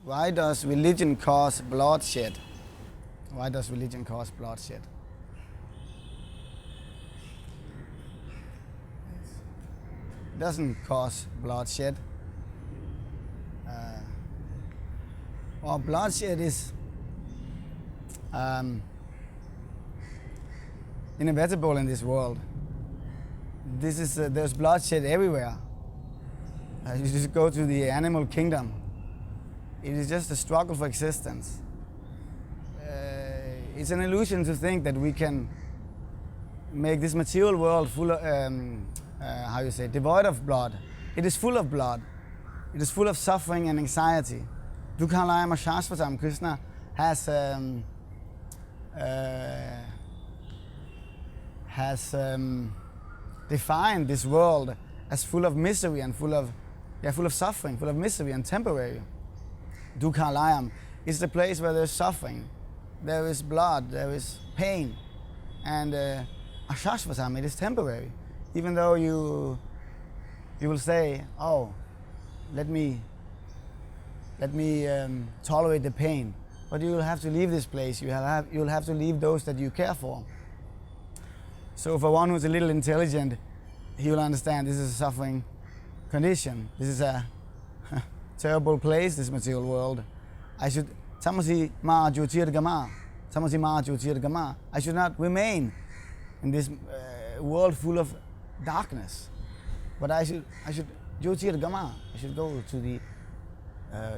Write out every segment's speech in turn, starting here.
Why does religion cause bloodshed? Why does religion cause bloodshed? It doesn't cause bloodshed. Or bloodshed is inevitable in this world. There's bloodshed everywhere. You just go to the animal kingdom. It is just a struggle for existence. It's an illusion to think that we can make this material world full of, devoid of blood. It is full of blood. It is full of suffering and anxiety. Dukhalayam Shashvatam, Krishna has defined this world as full of misery and full of suffering, full of misery and temporary. Dukhalayam is the place where there's suffering, there is blood, there is pain, and Ashashvatam, it is temporary. Even though you will say, oh, let me tolerate the pain, but you will have to leave this place. You'll have to leave those that you care for. So for one who's a little intelligent, he will understand this is a suffering condition. This is a terrible place, this material world. I should not remain in this world full of darkness, but I should go to the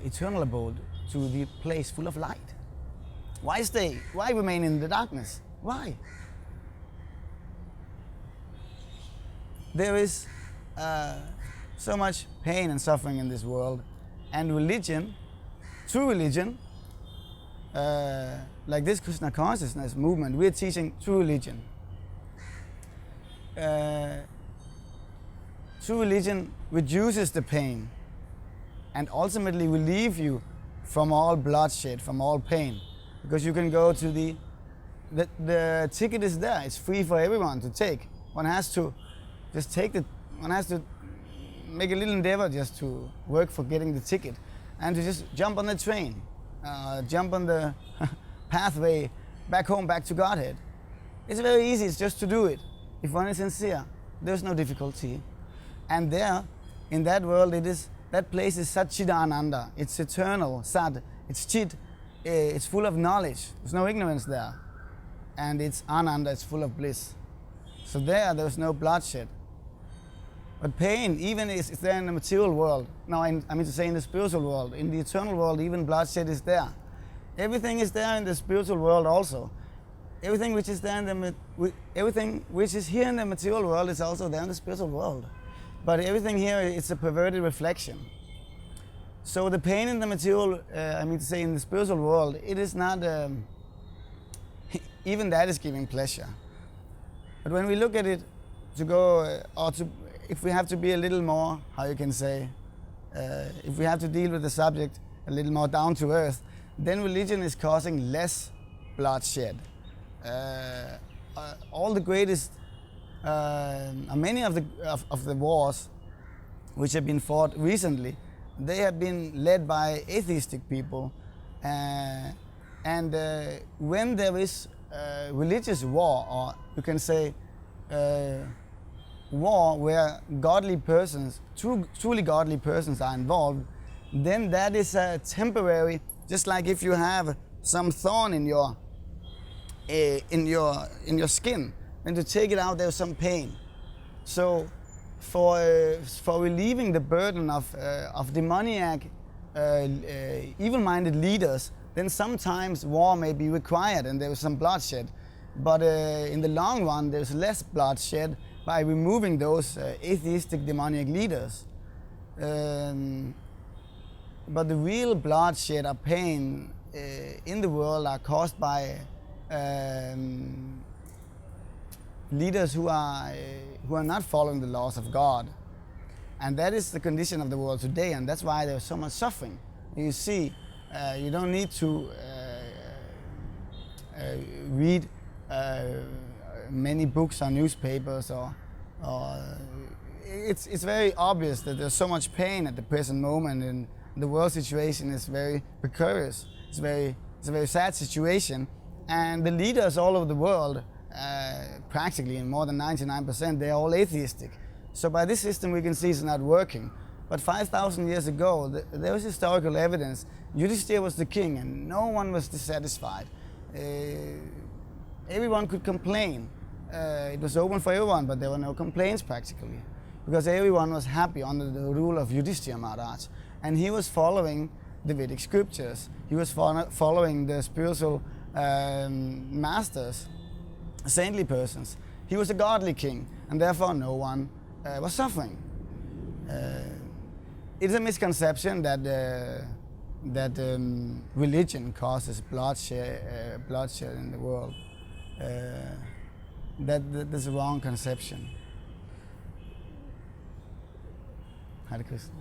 eternal abode, to the place full of light. Why stay? Why remain in the darkness? Why? There is so much pain and suffering in this world, and religion, true religion, like this Krishna consciousness movement, we're teaching true religion. True religion reduces the pain and ultimately relieve you from all bloodshed, from all pain, because you can go to the ticket is there. It's free for everyone to take. One has to just take one has to make a little endeavor just to work for getting the ticket and to just jump on the train, jump on the pathway back home, back to Godhead. It's very easy. It's just to do it. If one is sincere, there's no difficulty. And there, in that world, that place is Satchidananda. It's eternal, Sat. It's Chit. It's full of knowledge. There's no ignorance there. And it's Ananda. It's full of bliss. So there's no bloodshed. But pain, even is there in the material world. No, I mean to say in the spiritual world. In the eternal world, even bloodshed is there. Everything is there in the spiritual world also. Everything which is there everything which is here in the material world is also there in the spiritual world. But everything here, it's a perverted reflection. So the pain in the material, in the spiritual world, it is not, even that is giving pleasure. But when we look at it, if we have to be a little more, if we have to deal with the subject a little more down to earth, then religion is causing less bloodshed. All the greatest, many of the wars which have been fought recently, they have been led by atheistic people, and when there is religious war, or you can say war where godly persons, truly godly persons are involved, then that is a temporary. Just like if you have some thorn in your skin, and to take it out there's some pain. So for relieving the burden of demoniac, evil-minded leaders, then sometimes war may be required and there is some bloodshed. But in the long run, there's less bloodshed by removing those atheistic demoniac leaders. But the real bloodshed or pain in the world are caused by leaders who are not following the laws of God. And that is the condition of the world today, and that's why there's so much suffering. You see, you don't need to read many books or newspapers, or it's very obvious that there's so much pain at the present moment the world situation is very precarious. It's a very sad situation, and the leaders all over the world, practically in more than 99%, they are all atheistic. So by this system we can see it's not working. But 5,000 years ago, there was historical evidence. Yudhishthira was the king, and no one was dissatisfied. Everyone could complain. It was open for everyone, but there were no complaints practically, because everyone was happy under the rule of Yudhishthira Maharaj, and he was following the Vedic scriptures. He was following the spiritual masters, saintly persons. He was a godly king, and therefore no one was suffering. It's a misconception that religion causes bloodshed in the world. That's a wrong conception. Hare Krishna.